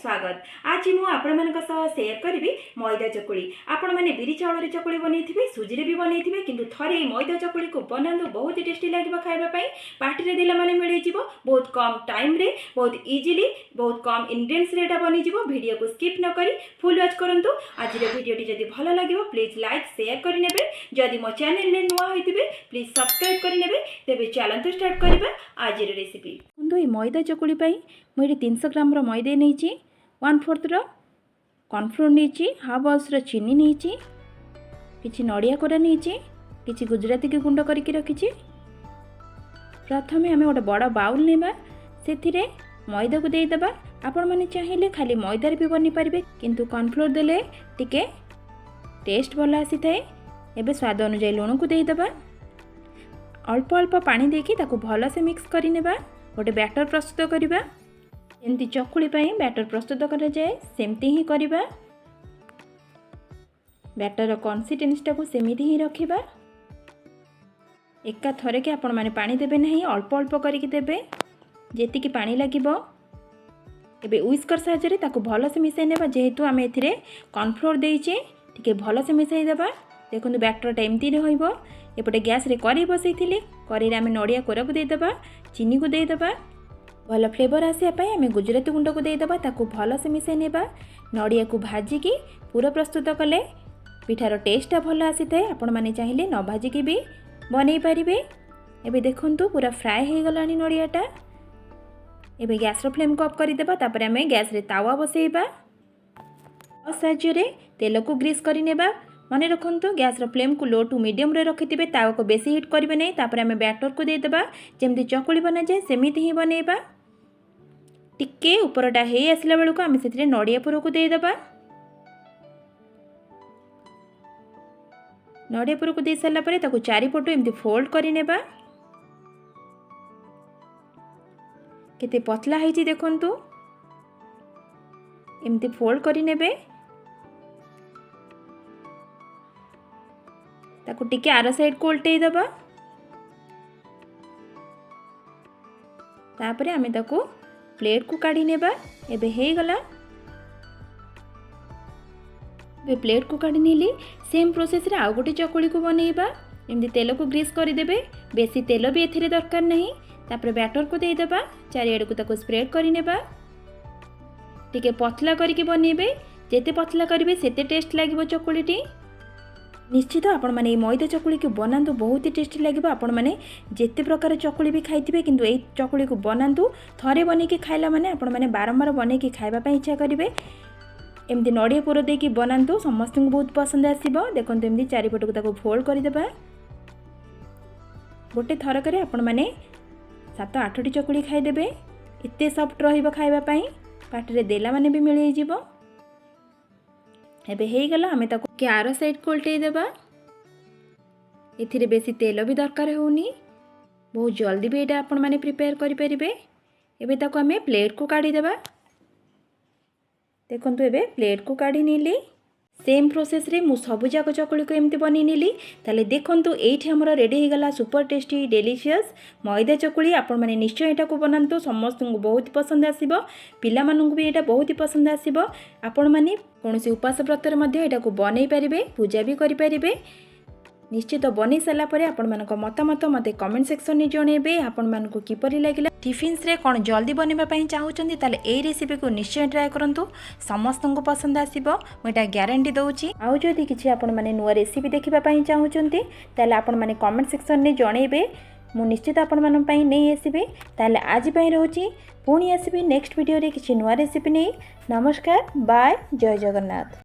स्वागत। आज मुझे शेयर करी मैदा चकुली। आपण मैंने बिरी चाउल चकुली बनई सुजी भी बनई किंतु थरे मैदा चकुली को बनातु बहुत टेस्टी लगे खावाई पार्टी देला माने मिल जाव बहुत कम टाइम रे बहुत इजिली बहुत कम इंग्रेडिएंट्स रे बनी जाव। वीडियो को स्किप न करी फुल वॉच करंतु। आज वीडियोटी जदि भल लगे प्लीज लाइक शेयर करने। जदि मो चैनल में नुआ होइतिबे प्लीज सब्सक्राइब करने। तेबे चलंतु स्टार्ट करबा आज रेसिपी। मैदा चकुली मुझे 300 ग्राम मैदे नहीं 1/4 कॉर्नफ्लोर नहीं हाफ बाउल्स चीनी नहीं किसी नड़िया कोरा नहीं किसी गुजराती की गुंड करके रखी। प्रथम आम गोटे बड़ बाउल नेबा से मैदा को देदेबा। आपण मैंने चाहिए खाली मैदार भी बनी पारे किंतु कॉर्नफ्लोर देले टिके टेस्ट भल आसी थाए। एबे स्वाद अनुसार लुण को देदेबा। अल्प अल्प पानी देकी ताकू भल से मिक्स करनेबा। गोटे बैटर प्रस्तुत करवा एमती चकुली बैटर प्रस्तुत करा जाए सेमती ही करवा। बैटर कंसिस्टेंसी टाको सेमिति ही रखिबा। एका थरे के आपण माने पानी देबे नहीं अल्प अल्प करके देबे जेति की पानी लागिबो। एबे व्हिस्कर साहाय्य रे ताको भल से मिसाई नेबा। जेहेतु आमे एथिरे कॉर्नफ्लोर देइचे टिके भल से मिसाई देबा। देखंतु बैटर एमती रहइबो। एपटे गैस रे करी बसैथिले करी रे आमे नड़िया कोरा को देदेबा चीनी को देदेबा। भल फ्लेवर आसापी आम गुजराती गुंड को देदेबा ताकू भल से मिसाई नेबा। नड़िया को भाजिकी पूरा प्रस्तुत कले पिठार टेस्टा भल आसी थाए। आपण माने चाहिए न भाजिकी भी बनई पारिबे। एबे देखंतु पूरा फ्राए हो गलानी नड़ियाटा। एबे गैस रो फ्लेम को ऑफ कर देबा। तापर आमे गैस रे तावा बसैबा। साहाय्य रे तेल को ग्रीस करि नेबा। मन रखु गैस रो फ्लेम को लो टू मीडियम रे रखिथिबे। तावा को बेसी हिट करिवे नै। तापर आमे बैटर को देदेबा जेमती चकुली बना जाए सेमिति ही बनैबा। टिके ऊपरटा हे आसला बेलू को आमे सेथिरे नड़िया पुर को देदेबा। नड़िया पुर को दे सारा पर ताकू चारिपटू एमती फोल्ड करि नेबा। केते पतला हेची देखंतु एमती फोल्ड करि नेबे। ताकू टिके आर साइड को उल्टै दबा। तापरे आमे ताकू प्लेट को काढ़ी नेबा। एबे हे गला। बे प्लेट को काढ़ी नेली सेम प्रोसेस रे आउ गोटे चकुली को बनैबा। एमती तेल को ग्रीस कर देबे। बेसी तेल भी एथिरे दरकार नहीं। तापरे बैटर को दे देबा। चारिआड को ताकू स्प्रेड करि नेबा। टिके पतला करके बनैबे। जेते पतला करिवे सेते टेस्ट लागिवो चकुलीटी। निश्चित आपण माने मैदा चकुली को बनातु बहुत ही टेस्टी लगे। आपण माने जेते प्रकार चकुली भी खाइथिबे किंतु ए चकुली को बनातु थरे बने के खाइला माने आपण माने बारंबार बने के खाइबा पई इच्छा करिवे। एमती नड़िया पुर दे की बनातु समस्त को बहुत पसंद आसीबो। देखंतु एमती चारिपट को ताको फोल्ड करि देबा। गोटे थर करे आपण माने 7-8टी चकुली खाइ देबे। एते सॉफ्ट रहिबो खाइबा पई पाटी रे देला माने भी मिल जिवो। एबे हे गला आमे ताको के आरो साइड को उल्टै देबा। एथिरे बेसी तेल भी दरकार होनी। बहुत जल्दी भी एटा आपण माने प्रिपेयर करि परिबे। एबे ताको आमे प्लेट को काढी देबा। देखंतु एबे प्लेट को काढी नेली। सेम प्रोसेस रे मु सबु जाक चकुली को एमती बनी नेली। ताले देखंतु एठी हमर रेडी हो गला सुपर टेस्टी डिलीशियस मैदा चकुली। आपण माने निश्चय एटा को बनांतु समस्त को बहुत पसंद आसीबो। पिला मानन को भी एटा बहुत ही पसंद आसीबो। आपण माने कोनोसी उपास व्रत रे मध्ये एटा को बनै परिबे पूजा भी करि परिबे। निश्चित बनै साला परे आपण मानक मतामत मते कमेंट सेक्शन में जणेबे। आपण मानक किपरि लागिला टिफिन्स रे कोन जल्दी बनेबा पई चाहउचंदी ताले एई रेसिपी को निश्चय ट्राई करंतु समस्त को पसंद आसीबो मोटा ग्यारंटी दउची। आउ जदि किछि आपण माने नुवा रेसिपी देखिबा पई चाहउचंदी ताले आपण माने कमेंट सेक्शन में जणेबे। मु निश्चित आपण मानन पई नै आसीबे। ताले आज पई रहउची पुणी आसीबे नेक्स्ट वीडियो रे किछि नुवा रेसिपी नै। नमस्कार बाय जय जगन्नाथ।